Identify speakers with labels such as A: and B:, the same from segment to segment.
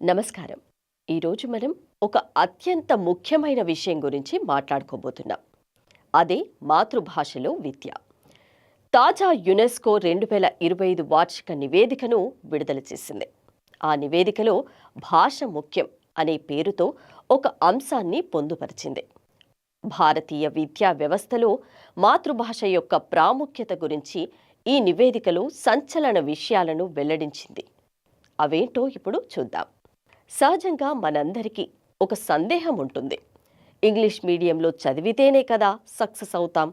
A: నమస్కారం. ఈరోజు మనం ఒక అత్యంత ముఖ్యమైన విషయం గురించి మాట్లాడుకోబోతున్నాం. అదే మాతృభాషలో విద్య. తాజా యునెస్కో 2025 వార్షిక నివేదికను విడుదల చేసింది. ఆ నివేదికలో భాష ముఖ్యం అనే పేరుతో ఒక అంశాన్ని పొందుపరిచింది. భారతీయ విద్యా వ్యవస్థలో మాతృభాష యొక్క ప్రాముఖ్యత గురించి ఈ నివేదికలో సంచలన విషయాలను వెల్లడించింది. అవేంటో ఇప్పుడు చూద్దాం. సహజంగా మనందరికీ ఒక సందేహం ఉంటుంది. ఇంగ్లీష్ మీడియంలో చదివితేనే కదా సక్సెస్ అవుతాం,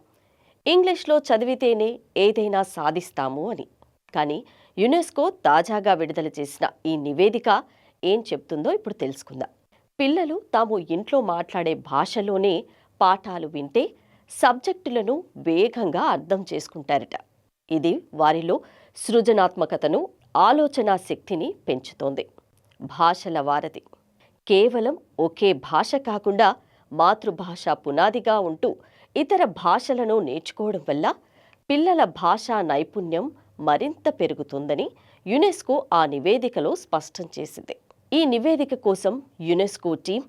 A: ఇంగ్లీష్లో చదివితేనే ఏదైనా సాధిస్తాము అని. కానీ యునెస్కో తాజాగా విడుదల చేసిన ఈ నివేదిక ఏం చెప్తుందో ఇప్పుడు తెలుసుకుందాం. పిల్లలు తాము ఇంట్లో మాట్లాడే భాషలోనే పాఠాలు వింటే సబ్జెక్టులను వేగంగా అర్థం చేసుకుంటారట. ఇది వారిలో సృజనాత్మకతను, ఆలోచనా శక్తిని పెంచుతోంది. భాషల వారధి కేవలం ఒకే భాష కాకుండా మాతృభాష పునాదిగా ఉంటూ ఇతర భాషలను నేర్చుకోవడం వల్ల పిల్లల భాషా నైపుణ్యం మరింత పెరుగుతుందని యునెస్కో ఆ నివేదికలో స్పష్టం చేసింది. ఈ నివేదిక కోసం యునెస్కో టీం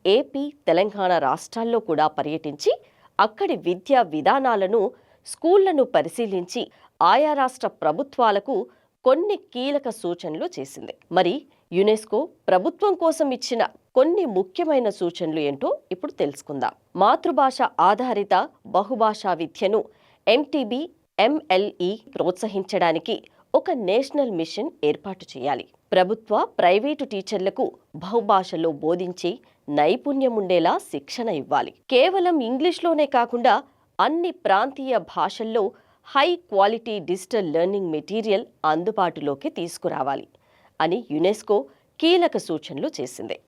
A: ఏపీ, తెలంగాణ రాష్ట్రాల్లో కూడా పర్యటించి అక్కడి విద్యా విధానాలను, స్కూళ్లను పరిశీలించి ఆయా రాష్ట్ర ప్రభుత్వాలకు కొన్ని కీలక సూచనలు చేసింది. మరి యునెస్కో ప్రభుత్వం కోసం ఇచ్చిన కొన్ని ముఖ్యమైన సూచనలు ఏంటో ఇప్పుడు తెలుసుకుందాం. మాతృభాష ఆధారిత బహుభాషా విద్యను ఎంటీబీ, ఎంఎల్ఈ ప్రోత్సహించడానికి ఒక నేషనల్ మిషన్ ఏర్పాటు చేయాలి. ప్రభుత్వ, ప్రైవేటు టీచర్లకు బహుభాషలో బోధించి నైపుణ్యం ఉండేలా శిక్షణ ఇవ్వాలి. కేవలం ఇంగ్లీష్లోనే కాకుండా అన్ని ప్రాంతీయ భాషల్లో high quality digital learning material అందుబాటులోకి తీసుకురావాలి అని యునెస్కో కీలక సూచనలు చేసింది.